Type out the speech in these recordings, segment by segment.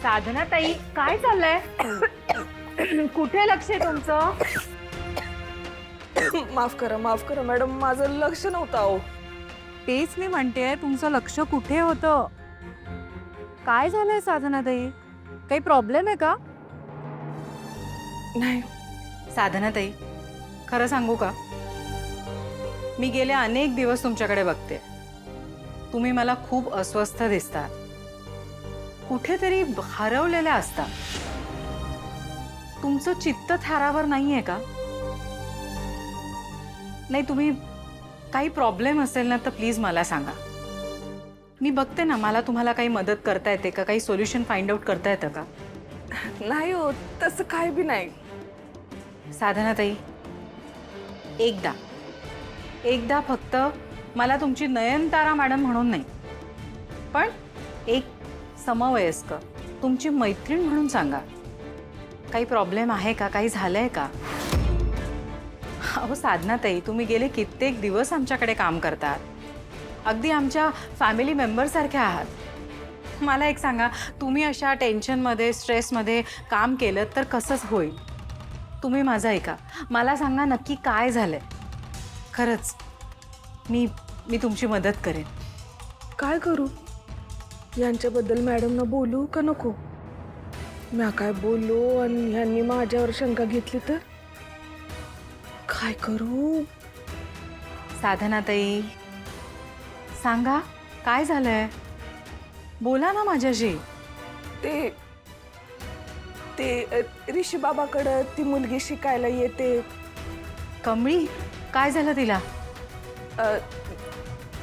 साधना ताई, काय चाललंय? कुठे लक्ष आहे तुमचं? माफ करा मॅडम, माझं लक्ष नव्हतं अहो. तेच मी म्हणतेय, तुमचं लक्ष कुठे होतं? काय झालंय साधना ताई? काही प्रॉब्लेम आहे का? नाही. साधना ताई, खरं सांगू का, मी गेले अनेक दिवस तुमच्याकडे बघते. तुम्ही मला खूप अस्वस्थ दिसतात, कुठेतरी हरवलेल्या असता. तुमचं चित्त थारावर नाहीये का? नाही, तुम्ही काही प्रॉब्लेम असेल ना तर प्लीज मला सांगा. मी बघते ना, मला तुम्हाला काही मदत करता येते का, काही सोल्युशन फाइंड आउट करता येतं का? नाही हो, तसं काय बी नाही. साधना ताई, एकदा फक्त मला तुमची नयनतारा मॅडम म्हणून नाही, पण एक समवयस्क तुमची मैत्रीण म्हणून सांगा. काही प्रॉब्लेम आहे का, काही झालंय का? अहो साधना ताई, तुम्ही गेले कित्येक दिवस आमच्याकडे काम करतात, अगदी आमच्या फॅमिली मेंबर सारख्या आहात. मला एक सांगा, तुम्ही अशा टेन्शनमध्ये, स्ट्रेसमध्ये काम केलं तर कसंच होईल? तुम्ही माझं ऐका, मला सांगा नक्की काय झालंय. खरंच मी तुमची मदत करेन. काय करू? यांच्याबद्दल मॅडमना बोलू का नको? मी काय बोललो आणि यांनी माझ्यावर शंका घेतली तर काय करू? साधना ताई, सांगा काय झालंय, बोला ना माझ्याशी. ते ते ऋषी बाबाकडं ती मुलगी शिकायला येते. कमळी, काय झालं तिला?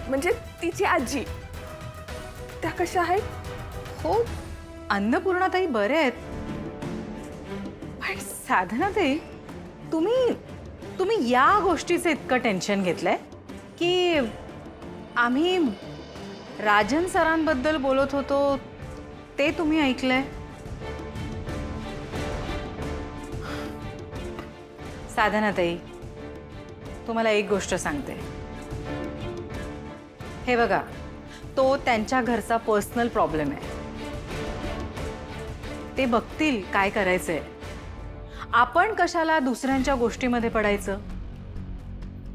म्हणजे तिची आजी. त्या कशा आहेत? हो, अन्नपूर्णाताई बरे आहेत. पण साधना ताई, तुम्ही या गोष्टीचं इतकं टेन्शन घेतलंय की आम्ही राजन सरांबद्दल बोलत होतो ते तुम्ही ऐकलंय? साधना ताई, तुम्हाला एक गोष्ट सांगते. हे बघा, तो त्यांच्या घरचा पर्सनल प्रॉब्लेम आहे. ते बघतील काय करायचंय. आपण कशाला दुसऱ्यांच्या गोष्टीमध्ये पडायचं?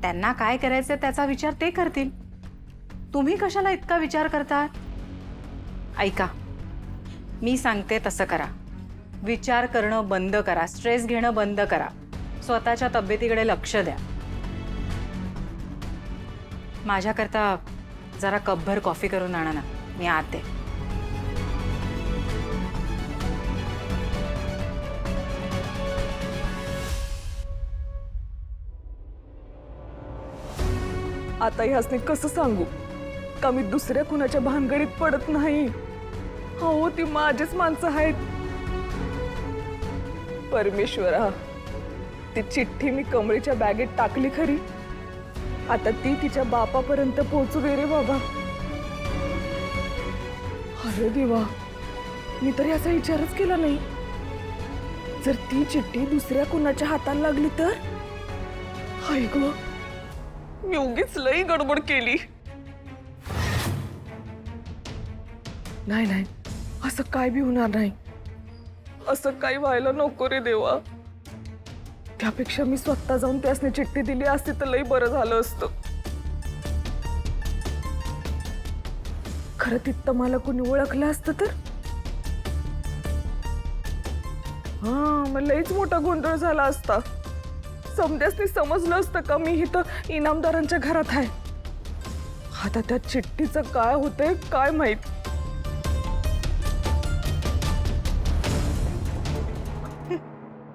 त्यांना काय करायचंय त्याचा विचार ते करतील. तुम्ही कशाला इतका विचार करतात? ऐका, मी सांगते तसं करा. विचार करणं बंद करा, स्ट्रेस घेणं बंद करा, स्वतःच्या तब्येतीकडे लक्ष द्या. माझ्याकरता जरा कपभर कॉफी करून आणा ना, मी आत आहे. आता ह्यासनी कसं सांगू का मी दुसऱ्या कुणाच्या भानगडीत पडत नाही? हो, ती माझीच माणसं आहेत. परमेश्वरा, ती चिठ्ठी मी कमळीच्या बॅगेत टाकली खरी, आता ती तिच्या बापापर्यंत पोहोचू दे रे बाबा. अरे देवा, मी तर याचा विचारच केला नाही. जर ती चिठ्ठी दुसऱ्या कुणाच्या हाताला लागली तर? हाय गो, मी उगीच लई गडबड केली. नाही नाही, असं काय बी होणार नाही. असं काही व्हायला नको रे देवा. त्यापेक्षा मी स्वतः जाऊन त्यासने चिठ्ठी दिली असती तर लई बरं झालं असतं. खरं तिथं मला कुणी ओळखलं असतं तर? मग लईच मोठा गोंधळ झाला असता. समध्यासनी समजलं असतं का मी इथं इनामदारांच्या घरात आहे. आता त्या चिठ्ठीचं काय होतंय काय माहित.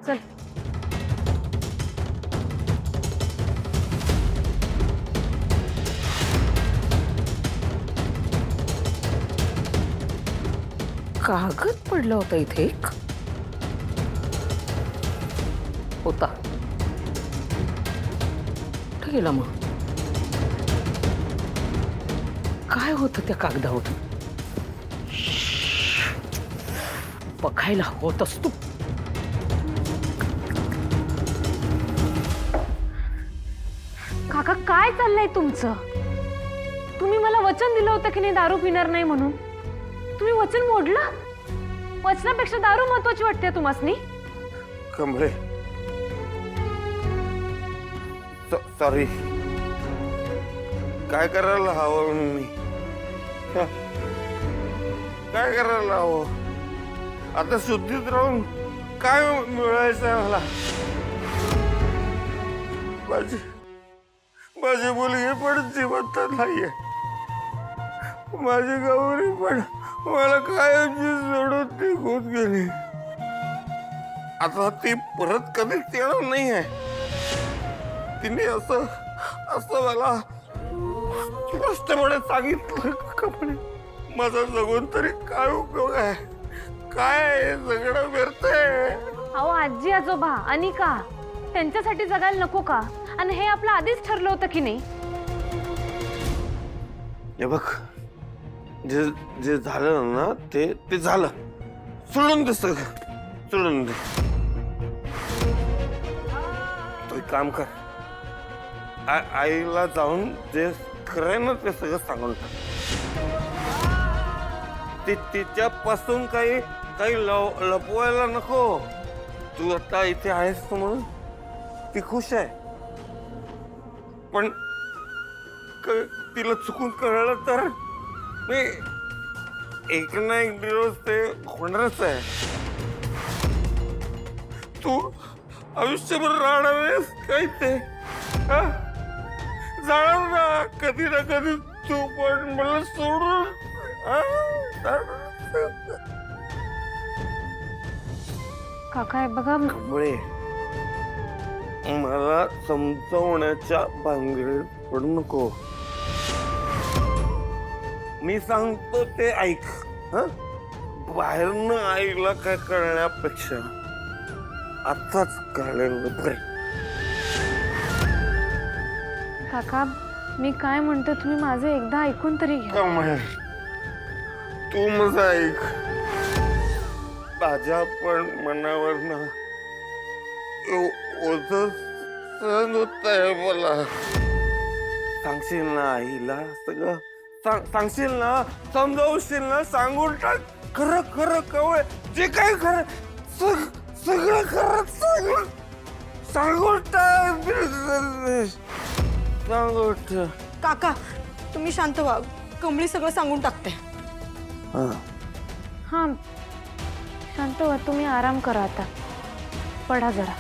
चल. कागद पडला होता इथे एक. होता. कुठे गेला मग? काय होतं त्या कागदावर? बघायला होतस तू. काका, काय चाललंय तुमचं? तुम्ही मला वचन दिलं होतं की नाही दारू पिणार नाही म्हणून. तुम्ही वचन मोडलं. वचनापेक्षा दारू महत्वाची वाटते तुम्हासनी. कमळे, सॉरी. काय करायला हवं मी? काय करायला हवं? आता शुद्धीत राहून काय मिळायचं मला? माझी मुलगी पण जिवंत नाहीये. माझी गौरी पण मला कायमची सोडून निघून गेली. आता ती परत कधीच येणार नाही आहे. तिने असं मला स्पष्टपणे सांगितलं. कपडे माझा जगून तरी काय उपयोग आहे? काय सगळं व्यर्थ आहे. अहो आजी आजोबा अनिका त्यांच्यासाठी जगायला नको का? आणि हे आपलं आधीच ठरलं होतं की नाही. हे बघ, जे झालं ना ते झालं. सोडून दे सगळं, सोडून दे. तू एक काम कर, आईला जाऊन जे खरंय ना ते सगळं सांगून टाक. तिच्यापासून काही लपवायला नको. तू आता इथे आहेस म्हणून ती खुश आहे. पण तिला चुकून कळलं तर मी एक ना एक दिवस ते होणारच आहे. तू आयुष्यभर राहणार आहेस काय ते? जाणार ना कधी ना कधी तू पण मला सोडून. काका हे बघा. कमळे, मला समजवण्याच्या भानगडीत पडू नको. मी सांगतो ते ऐक. बाहेरनं आईला काय कळण्यापेक्षा आताच कळलेलं बरं. काका मी काय म्हणतो तुम्ही माझं एकदा ऐकून तरी घ्या. कमळे, तू माझं ऐक. माझ्या पण मनावर ओझं सहन होत आहे मला. सांगशील ना आईला सगळं? सांगशील ना, समजावशील ना? सांगून टाक. खरं खरं कवळे, जे काय खरं सगळं खरं सगळं सांगून टाक. सांगून टाक. काका तुम्ही शांत व्हा. कमळी सगळं सांगून टाकते. हां शांत व्हा. तुम्ही आराम करा आता. पडा जरा.